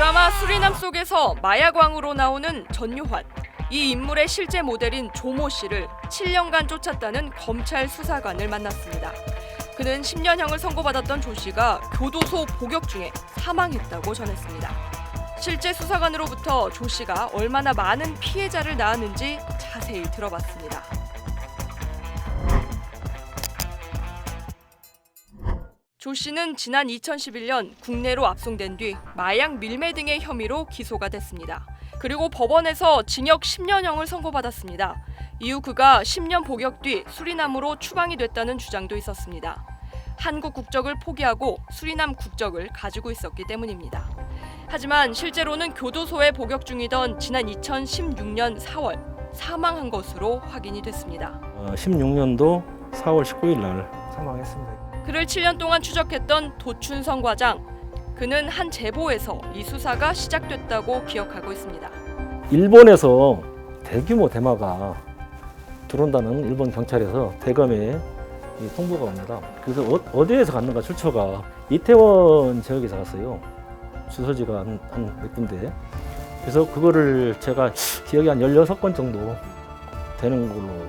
드라마 수리남 속에서 마약왕으로 나오는 전유환. 이 인물의 실제 모델인 조모 씨를 7년간 쫓았다는 검찰 수사관을 만났습니다. 그는 10년형을 선고받았던 조 씨가 교도소 복역 중에 사망했다고 전했습니다. 실제 수사관으로부터 조 씨가 얼마나 많은 피해자를 낳았는지 자세히 들어봤습니다. 조 씨는 지난 2011년 국내로 압송된 뒤 마약 밀매 등의 혐의로 기소가 됐습니다. 그리고 법원에서 징역 10년형을 선고받았습니다. 이후 그가 10년 복역 뒤 수리남으로 추방이 됐다는 주장도 있었습니다. 한국 국적을 포기하고 수리남 국적을 가지고 있었기 때문입니다. 하지만 실제로는 교도소에 복역 중이던 지난 2016년 4월 사망한 것으로 확인이 됐습니다. 16년도 4월 19일 날 사망했습니다. 그를 7년 동안 추적했던 도춘성 과장. 그는 한 제보에서 이 수사가 시작됐다고 기억하고 있습니다. 일본에서 대규모 대마가 들어온다는 일본 경찰에서 대검에 통보가 옵니다. 그래서 어디에서 갔는가 출처가 이태원 지역에서 갔어요. 주소지가 한 몇 군데. 그래서 그거를 제가 기억이 한 16건 정도 되는 걸로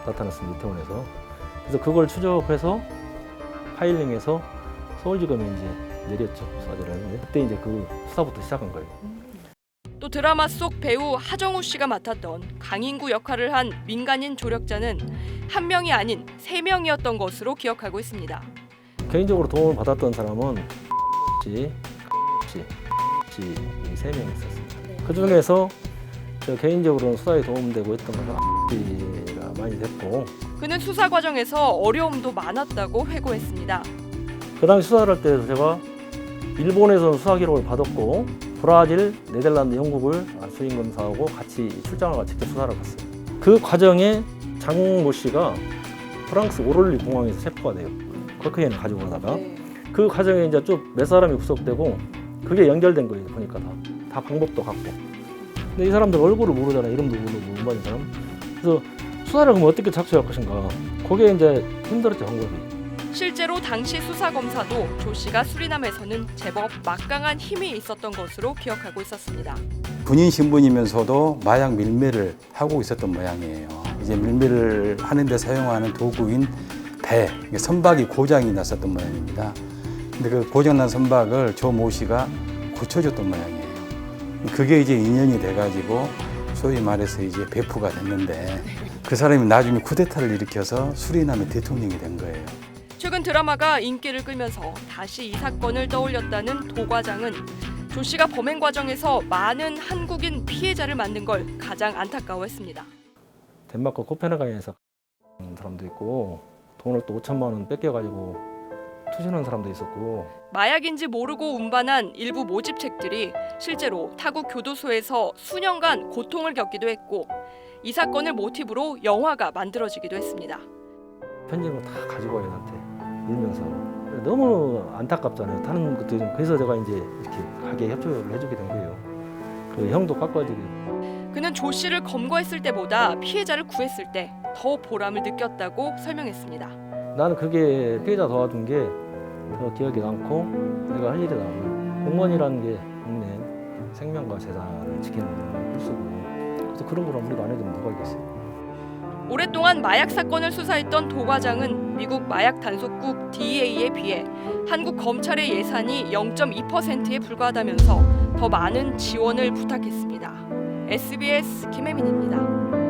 나타났습니다. 이태원에서. 그래서 그걸 추적해서 파일링해서 서울지검에 이제 내렸죠. 수사들은. 그때 이제 그 수사부터 시작한 거예요. 또 드라마 속 배우 하정우 씨가 맡았던 강인구 역할을 한 민간인 조력자는 한 명이 아닌 3명이었던 것으로 기억하고 있습니다. 개인적으로 도움을 받았던 사람은 씨, 3명이 있었습니다. 그 중에서 저 개인적으로는 수사에 도움되고 했던 것은 씨가 많이 됐고, 그는 수사 과정에서 어려움도 많았다고 회고했습니다. 그 당시 수사를 할 때 제가 일본에서 수사 기록을 받았고 브라질, 네덜란드, 영국을 수임 검사하고 같이 출장을 가 직접 수사를 갔어요. 그 과정에 장모 씨가 프랑스 오롤리 공항에서 체포가 돼요. 코카인을 가지고 가다가 그 과정에 이제 좀 몇 사람이 구속되고 그게 연결된 거예요. 보니까 다 방법도 같고. 근데 이 사람들 얼굴을 모르잖아. 이름도 모르고 못 받은 사람. 그래서 수사를 그럼 어떻게 착수할 것인가. 그게 이제 힘들었죠, 방법이. 실제로 당시 수사검사도 조 씨가 수리남에서는 제법 막강한 힘이 있었던 것으로 기억하고 있었습니다. 군인 신분이면서도 마약 밀매를 하고 있었던 모양이에요. 이제 밀매를 하는데 사용하는 도구인 배, 선박이 고장이 났었던 모양입니다. 근데 그 고장난 선박을 조 모 씨가 고쳐줬던 모양이에요. 그게 이제 인연이 돼가지고 소위 말해서 이제 배프가 됐는데 그 사람이 나중에 쿠데타를 일으켜서 수리남의 대통령이 된 거예요. 최근 드라마가 인기를 끌면서 다시 이 사건을 떠올렸다는 도 과장은 조 씨가 범행 과정에서 많은 한국인 피해자를 만든 걸 가장 안타까워했습니다. 덴마크 코펜하겐에서 사람도 있고 돈을 또 5천만 원 뺏겨가지고 투신한 사람도 있었고, 마약인지 모르고 운반한 일부 모집책들이 실제로 타국 교도소에서 수년간 고통을 겪기도 했고 이 사건을 모티브로 영화가 만들어지기도 했습니다. 편지를 다 가지고 와요, 나한테 울면서. 너무 안타깝잖아요. 타는 것도 좀. 그래서 제가 이제 이렇게 가게 협조를 해주게 된 거예요. 그 형도 깎아주게. 그는 조 씨를 검거했을 때보다 피해자를 구했을 때 더 보람을 느꼈다고 설명했습니다. 나는 그게 피해자 도와준 게 더 기억에 남고 내가 할 일이 남아요. 공무원이라는 게 국내 생명과 재산을 지키는 필수고, 그래서 그런 걸 우리가 안 해주면 누가 있겠어요. 오랫동안 마약 사건을 수사했던 도 과장은 미국 마약 단속국 DEA에 비해 한국 검찰의 예산이 0.2%에 불과하다면서 더 많은 지원을 부탁했습니다. SBS 김혜민입니다.